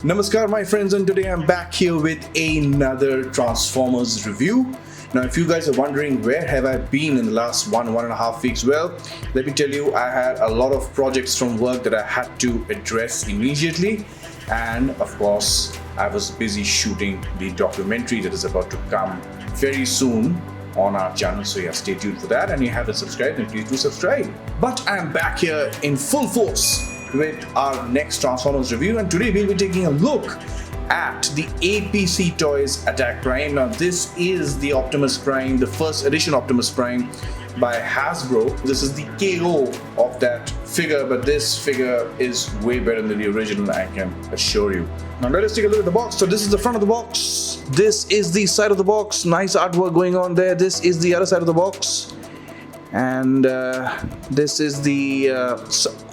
Namaskar my friends, and today I'm back here with another Transformers review. Now if you guys are wondering where have I been in the last one and a half weeks, well, let me tell you, I had a lot of projects from work that I had to address immediately, and of course I was busy shooting the documentary that is about to come very soon on our channel, so yeah, stay tuned for that, and if you haven't subscribed then please do subscribe. But I'm back here in full force with our next Transformers review, and today we'll be taking a look at the APC Toys Attack Prime. Now this is the Optimus Prime, the first edition Optimus Prime by Hasbro. This is the KO of that figure, but this figure is way better than the original, I can assure you. Now let us take a look at the box. So this is the front of the box, this is the side of the box, nice artwork going on there. This is the other side of the box, and this is the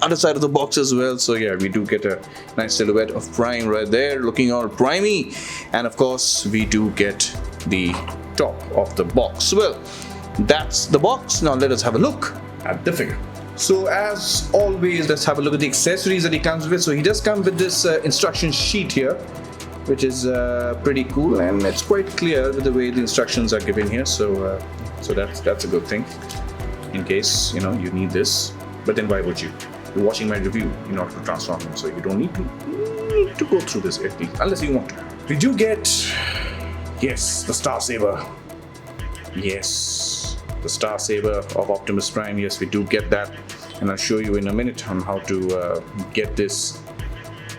other side of the box as well. So yeah, we do get a nice silhouette of Prime right there, looking all primey, and of course we do get the top of the box. Well, that's the box. Now let us have a look at the figure. So as always, let's have a look at the accessories that he comes with. So he does come with this instruction sheet here, which is pretty cool, and it's quite clear with the way the instructions are given here. So that's a good thing, in case you need this. But then why would you? You're watching my review in order to transform him, so you don't need to go through this unless you want to. We do get, yes, the Star Saber. Yes, the Star Saber of Optimus Prime. Yes, we do get that, and I'll show you in a minute on how to get this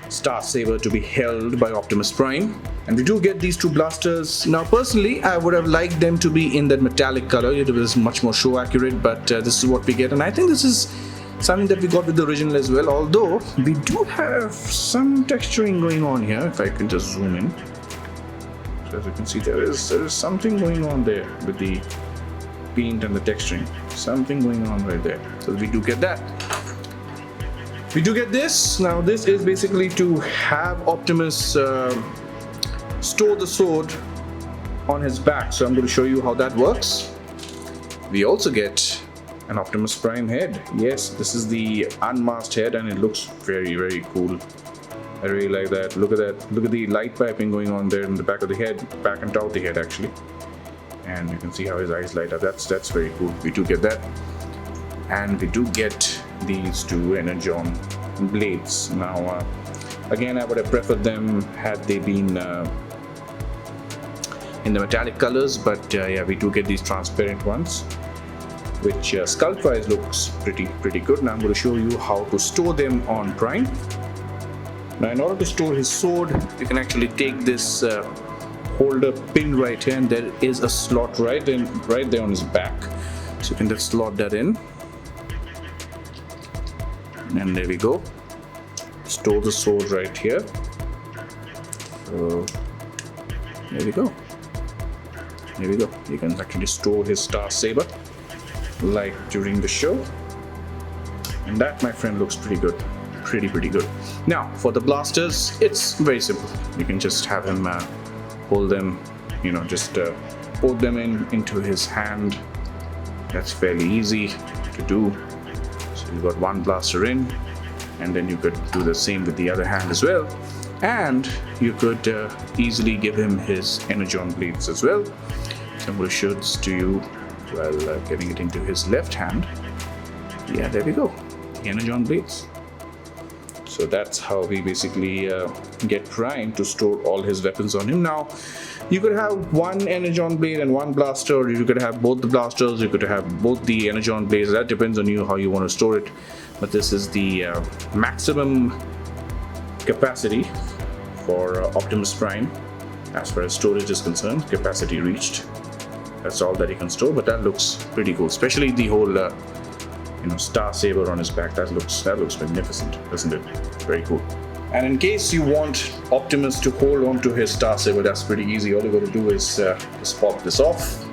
Star Saber to be held by Optimus Prime. And we do get these two blasters. Now personally, I would have liked them to be in that metallic color. It was much more show accurate, but this is what we get, and I think this is something that we got with the original as well, although we do have some texturing going on here. If I can just zoom in, so as you can see, there is something going on there with the paint and the texturing, something going on right there. So we do get that. We do get this. Now this is basically to have Optimus store the sword on his back, so I'm going to show you how that works. We also get an Optimus Prime head. Yes, this is the unmasked head, and it looks very cool. I really like that. Look at that. Look at the light piping going on there in the back of the head, back and top of the head actually, and you can see how his eyes light up. That's very cool. We do get that, and we do get these two energon blades. Now again, I would have preferred them had they been in the metallic colors, but yeah, we do get these transparent ones, which sculpt wise looks pretty good. Now I'm going to show you how to store them on Prime. Now in order to store his sword, you can actually take this holder pin right here, and there is a slot right there on his back, so you can just slot that in, and there we go. Store the sword right here. So there we go. There we go. You can actually store his Star Saber like during the show, and that, my friend, looks pretty good. Pretty good. Now for the blasters, it's very simple. You can just have him hold them, just put them into his hand. That's fairly easy to do. So you've got one blaster in, and then you could do the same with the other hand as well, and you could easily give him his energon blades as well. So I'm going to show this to you while getting it into his left hand. Yeah, there we go, the energon blades. So that's how we basically get Prime to store all his weapons on him. Now you could have one energon blade and one blaster, or you could have both the blasters, you could have both the energon blades. That depends on you how you want to store it, but this is the maximum capacity for Optimus Prime as far as storage is concerned. Capacity reached. That's all that he can store, but that looks pretty cool, especially the whole Star Saber on his back. That looks magnificent, doesn't it? Very cool. And in case you want Optimus to hold on to his Star Saber, that's pretty easy. All you got to do is just pop this off.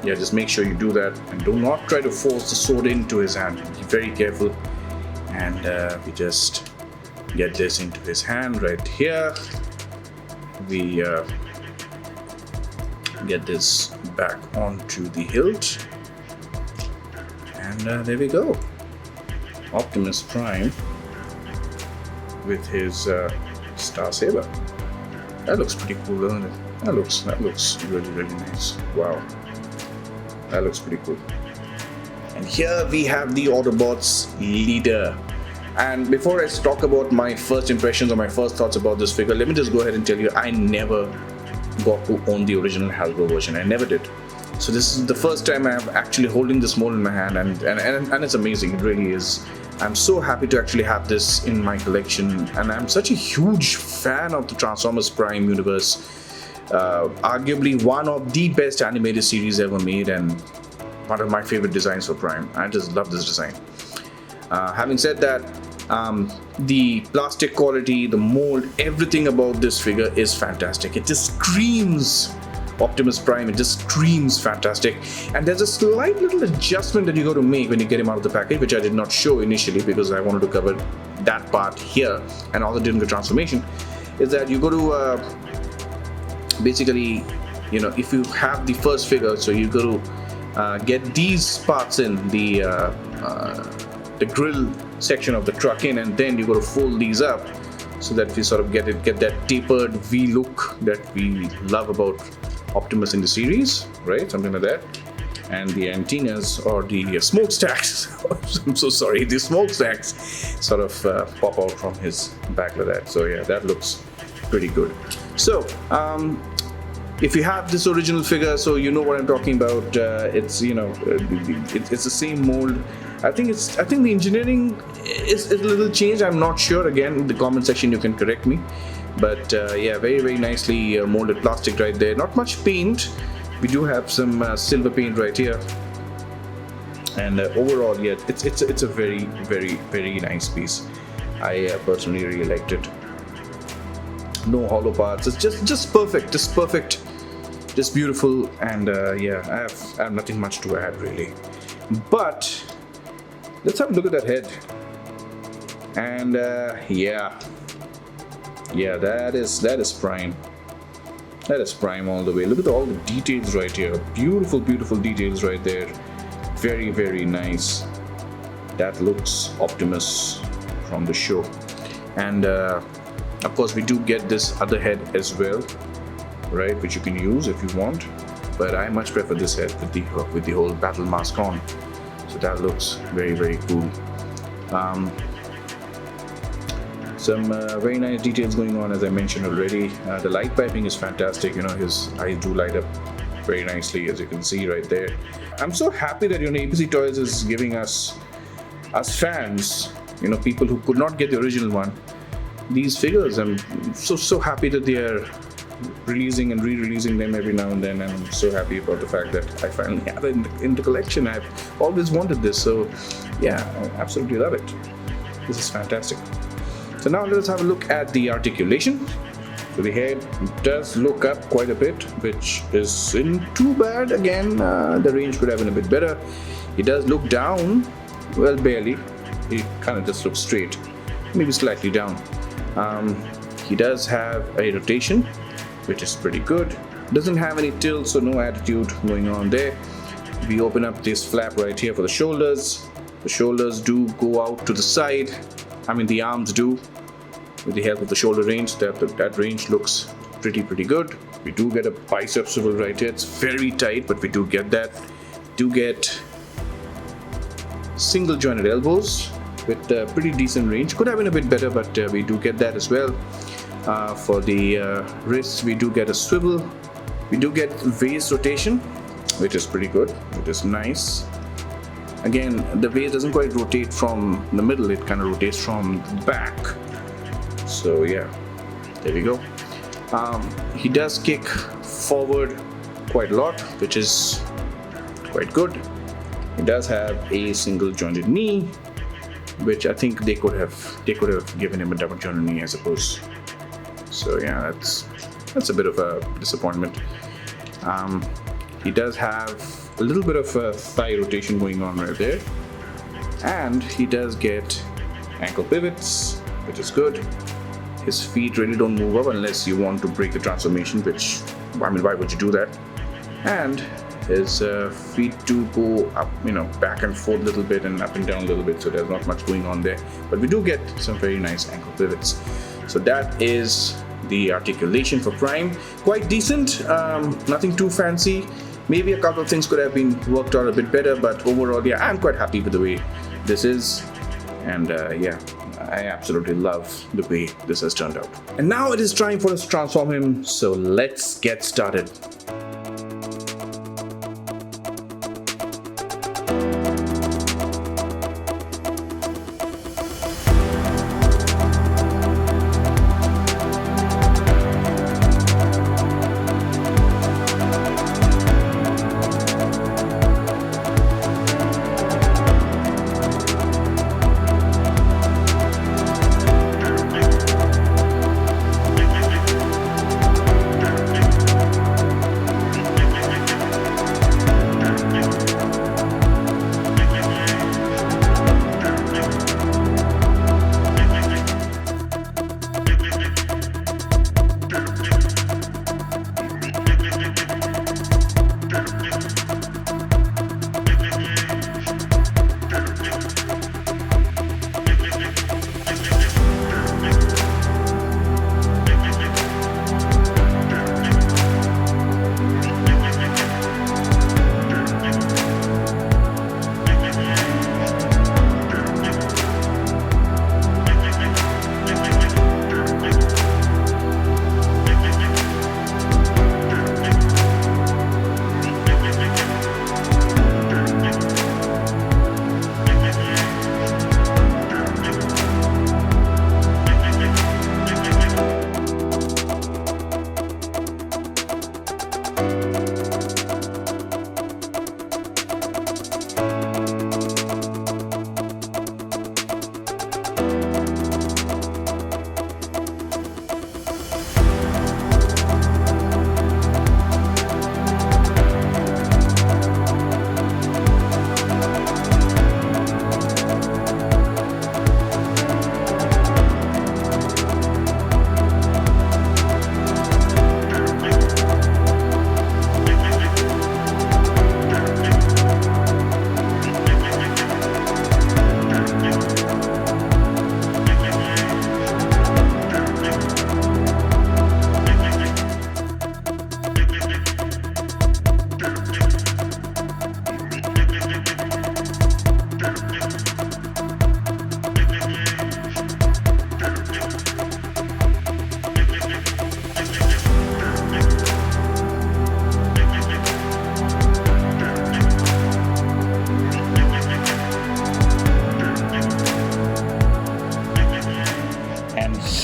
Yeah, just make sure you do that, and do not try to force the sword into his hand. Be very careful, and we just get this into his hand right here. We get this back onto the hilt, and there we go. Optimus Prime with his Star Saber. That looks pretty cool, doesn't it? That looks really, really nice. Wow. That looks pretty cool. And here we have the Autobots leader. And before I talk about my first impressions or my first thoughts about this figure, let me just go ahead and tell you, I never got to own the original Hasbro version. I never did. So this is the first time I'm actually holding this mold in my hand, and it's amazing. It really is. I'm so happy to actually have this in my collection, and I'm such a huge fan of the Transformers Prime universe. Arguably one of the best animated series ever made, and one of my favorite designs for Prime. I just love this design. Having said that, the plastic quality, the mold, everything about this figure is fantastic. It just screams Optimus Prime. It just screams fantastic. And there's a slight little adjustment that you got to make when you get him out of the package, which I did not show initially because I wanted to cover that part here and also during the transformation, is that you go to basically, you know, if you have the first figure, so you go to get these parts in the grill section of the truck in, and then you got to fold these up so that we sort of get that tapered V look that we love about Optimus in the series, right? Something like that. And the antennas or the smokestacks, I'm so sorry, the smokestacks sort of pop out from his back like that. So yeah, that looks pretty good. So if you have this original figure, so you know what I'm talking about. It's, you know, it's the same mold. I think the engineering is a little changed. I'm not sure. Again, in the comment section you can correct me. But yeah, very, very nicely molded plastic right there. Not much paint. We do have some silver paint right here. And overall, yeah, it's a very, very, very nice piece. I personally really liked it. No hollow parts. It's just perfect. Just perfect. Just beautiful. And yeah, I have nothing much to add really. But let's have a look at that head. And yeah, that is Prime. That is Prime all the way. Look at all the details right here. Beautiful, beautiful details right there. Very, very nice. That looks Optimus from the show. And of course we do get this other head as well, right, which you can use if you want. But I much prefer this head with the whole battle mask on. So that looks very, very cool. Some very nice details going on, as I mentioned already. The light piping is fantastic. You know, his eyes do light up very nicely, as you can see right there. I'm so happy that, you know, APC Toys is giving us fans, you know, people who could not get the original one, these figures. I'm so happy that they are releasing and re-releasing them every now and then. I'm so happy about the fact that I finally have it in the collection. I've always wanted this, so yeah, I absolutely love it. This is fantastic. So now let's have a look at the articulation. So the head does look up quite a bit, which isn't too bad. Again, the range could have been a bit better. It does look down, well, barely. It kind of just looks straight, maybe slightly down. He does have a rotation, which is pretty good. Doesn't have any tilt, so no attitude going on there. We open up this flap right here for the shoulders. The shoulders do go out to the side. I mean, the arms do, with the help of the shoulder range. That range looks pretty good. We do get a bicep swivel right here. It's very tight, but we do get that. Do get single jointed elbows with pretty decent range. Could have been a bit better, but we do get that as well. For the wrists, we do get a swivel. We do get vase rotation, which is pretty good. It is nice. Again, the vase doesn't quite rotate from the middle, it kind of rotates from the back. So yeah, there we go. He does kick forward quite a lot, which is quite good. He does have a single jointed knee, which I think they could have given him a double jointed knee, I suppose. So yeah, that's a bit of a disappointment. He does have a little bit of a thigh rotation going on right there, and he does get ankle pivots, which is good. His feet really don't move up unless you want to break the transformation, which, I mean, why would you do that? And his feet do go up, you know, back and forth a little bit and up and down a little bit, so there's not much going on there, but we do get some very nice ankle pivots. So that is the articulation for Prime. Quite decent, nothing too fancy. Maybe a couple of things could have been worked out a bit better, but overall, yeah, I'm quite happy with the way this is. And yeah, I absolutely love the way this has turned out. And now it is time for us to transform him, so let's get started.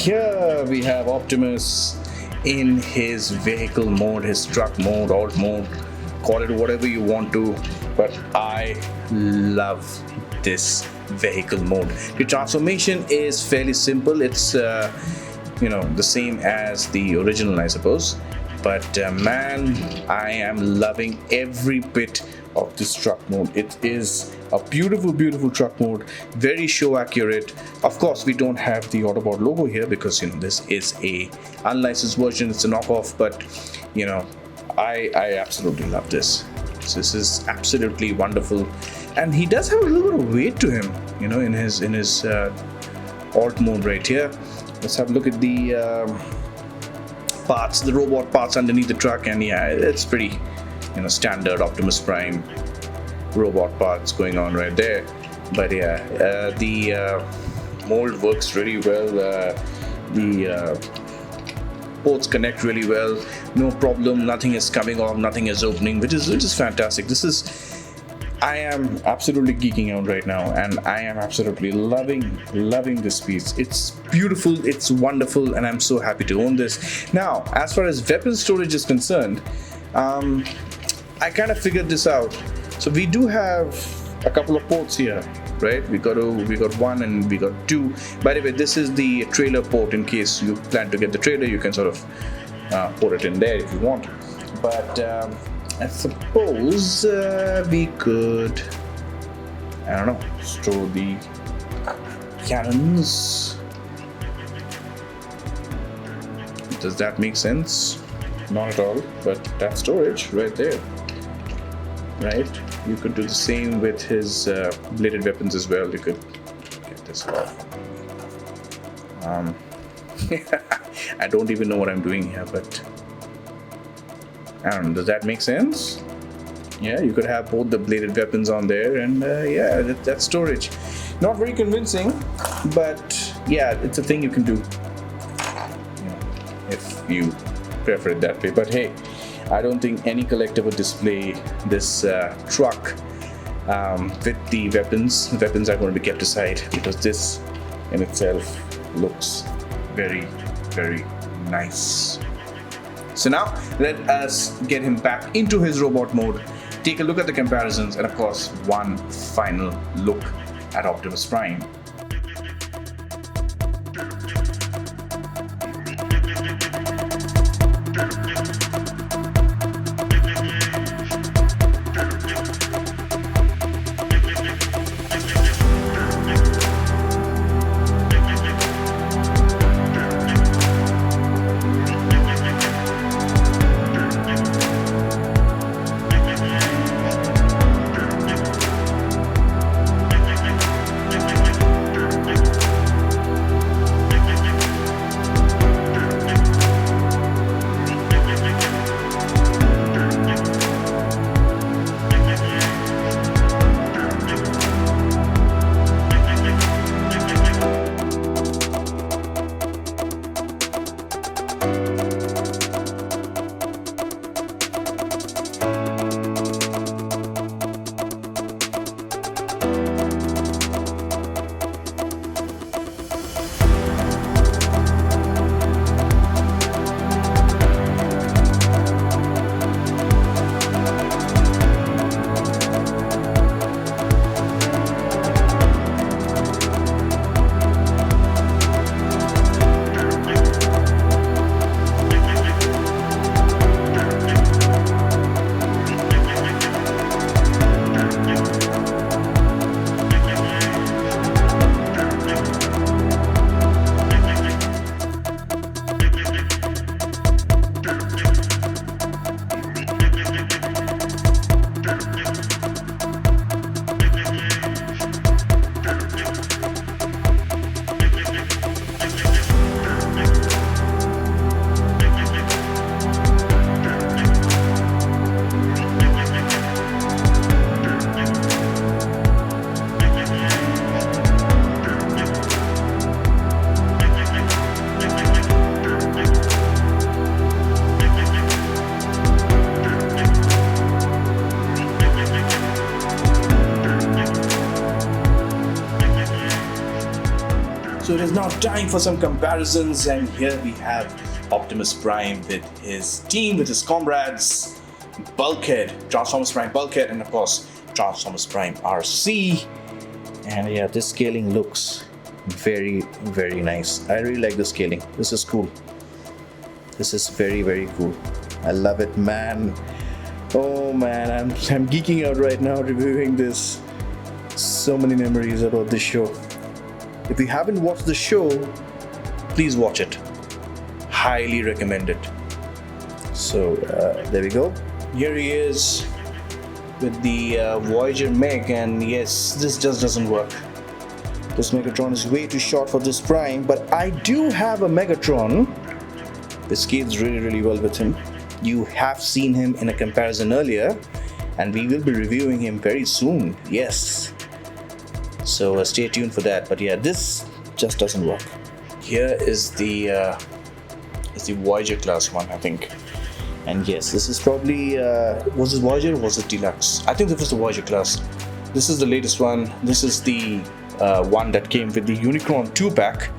Here we have Optimus in his vehicle mode, his truck mode, alt mode, call it whatever you want to, but I love this vehicle mode. The transformation is fairly simple. It's the same as the original, I suppose, but man, I am loving every bit of this truck mode. It is a beautiful truck mode, very show accurate. Of course, we don't have the Autobot logo here because this is a unlicensed version, it's a knockoff, but I absolutely love this. This is absolutely wonderful, and he does have a little bit of weight to him, in his alt mode right here. Let's have a look at the parts, the robot parts underneath the truck, and yeah, it's pretty standard Optimus Prime robot parts going on right there. But yeah, the mold works really well. The ports connect really well, no problem, nothing is coming off, nothing is opening, which is fantastic. I am absolutely geeking out right now, and I am absolutely loving this piece. It's beautiful, it's wonderful, and I'm so happy to own this. Now, as far as weapon storage is concerned, I kind of figured this out. So we do have a couple of ports here, right? We got one and we got two. By the way, this is the trailer port. In case you plan to get the trailer, you can sort of put it in there if you want. But I suppose we could, I don't know, store the cannons. Does that make sense? Not at all, but that's storage right there. Right? You could do the same with his bladed weapons as well. You could get this off. I don't even know what I'm doing here, but I don't know. Does that make sense? Yeah, you could have both the bladed weapons on there, and yeah, that's storage. Not very convincing, but yeah, it's a thing you can do, if you prefer it that way. But hey, I don't think any collector would display this truck with the weapons. The weapons are going to be kept aside because this in itself looks very, very nice. So now let us get him back into his robot mode, take a look at the comparisons, and of course one final look at Optimus Prime. So it is now time for some comparisons, and here we have Optimus Prime with his team, with his comrades, Bulkhead, Transformers Prime Bulkhead, and of course Transformers Prime RC. And yeah, this scaling looks very, very nice. I really like the scaling. This is cool. This is very, very cool. I love it, man. Oh man, I'm geeking out right now reviewing this. So many memories about this show. If you haven't watched the show, please watch it. Highly recommend it. So there we go. Here he is with the Voyager mech, and yes, this just doesn't work. This Megatron is way too short for this Prime, but I do have a Megatron. This scales really, really well with him. You have seen him in a comparison earlier, and we will be reviewing him very soon. Yes. So stay tuned for that. But yeah, this just doesn't work. Here is the Voyager class one, I think. And yes, this is probably was it Voyager or was it Deluxe? I think this was the Voyager class. This is the latest one. This is the one that came with the Unicron 2-pack,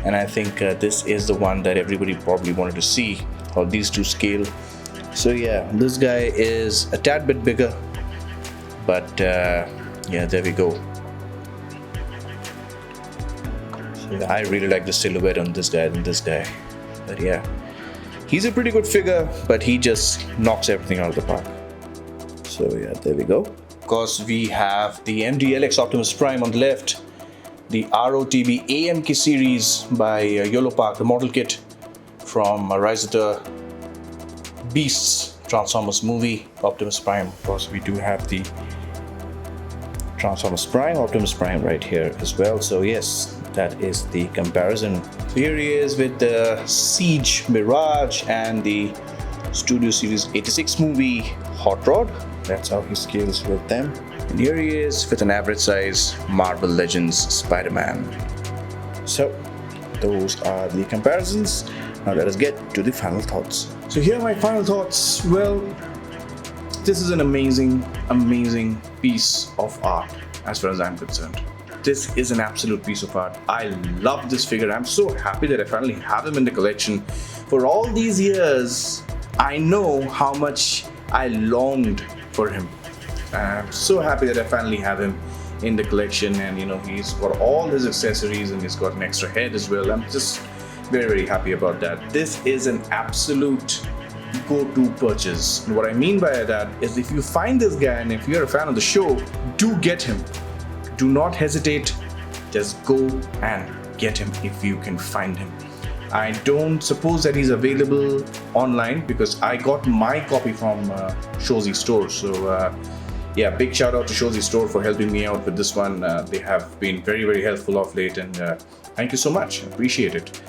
and I think this is the one that everybody probably wanted to see, how these two scale. So yeah, this guy is a tad bit bigger, but yeah, there we go. So I really like the silhouette on this guy than this guy, but yeah, he's a pretty good figure, but he just knocks everything out of the park. So yeah, there we go. Of course, we have the MDLX Optimus Prime on the left, the ROTB AMK series by YOLO Park, the model kit from Rise of the Beasts Transformers movie. Optimus Prime, of course, we do have the Transformers Prime, Optimus Prime right here as well. So yes, that is the comparison So here he is with the Siege Mirage and the Studio Series 86 movie Hot Rod. That's how he scales with them. And here he is with an average size Marvel Legends Spider-Man. So those are the comparisons. Now let us get to the final thoughts. So here are my final thoughts. Well, this is an amazing piece of art as far as I'm concerned. This is an absolute piece of art. I love this figure. I'm so happy that I finally have him in the collection. For all these years, I know how much I longed for him. I'm so happy that I finally have him in the collection, and he's got all his accessories and he's got an extra head as well. I'm just very happy about that. This is an absolute go-to purchase. And what I mean by that is, if you find this guy and if you're a fan of the show, do get him. Do not hesitate. Just go and get him if you can find him. I don't suppose that he's available online because I got my copy from Shozy Store. So yeah, big shout out to Shozy Store for helping me out with this one. They have been very helpful of late, and thank you so much. Appreciate it.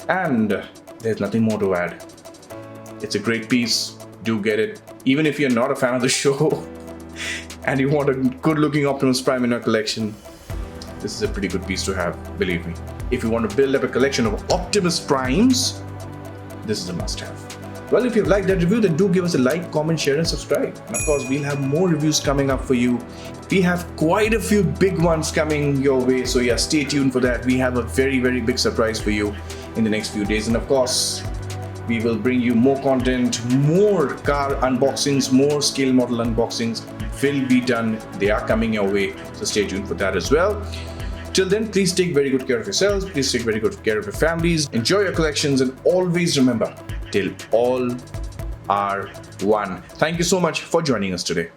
And there's nothing more to add. It's a great piece. Do get it. Even if you're not a fan of the show and you want a good looking Optimus Prime in your collection, this is a pretty good piece to have, believe me. If you want to build up a collection of Optimus Primes, this is a must-have. Well, if you've liked that review, then do give us a like, comment, share, and subscribe. And of course, we'll have more reviews coming up for you. We have quite a few big ones coming your way, so yeah, stay tuned for that. We have a very big surprise for you in the next few days. And of course, we will bring you more content, more car unboxings, more scale model unboxings will be done. They are coming your way, so stay tuned for that as well. Till then, please take very good care of yourselves. Please take very good care of your families. Enjoy your collections, and always remember, till all are one. Thank you so much for joining us today.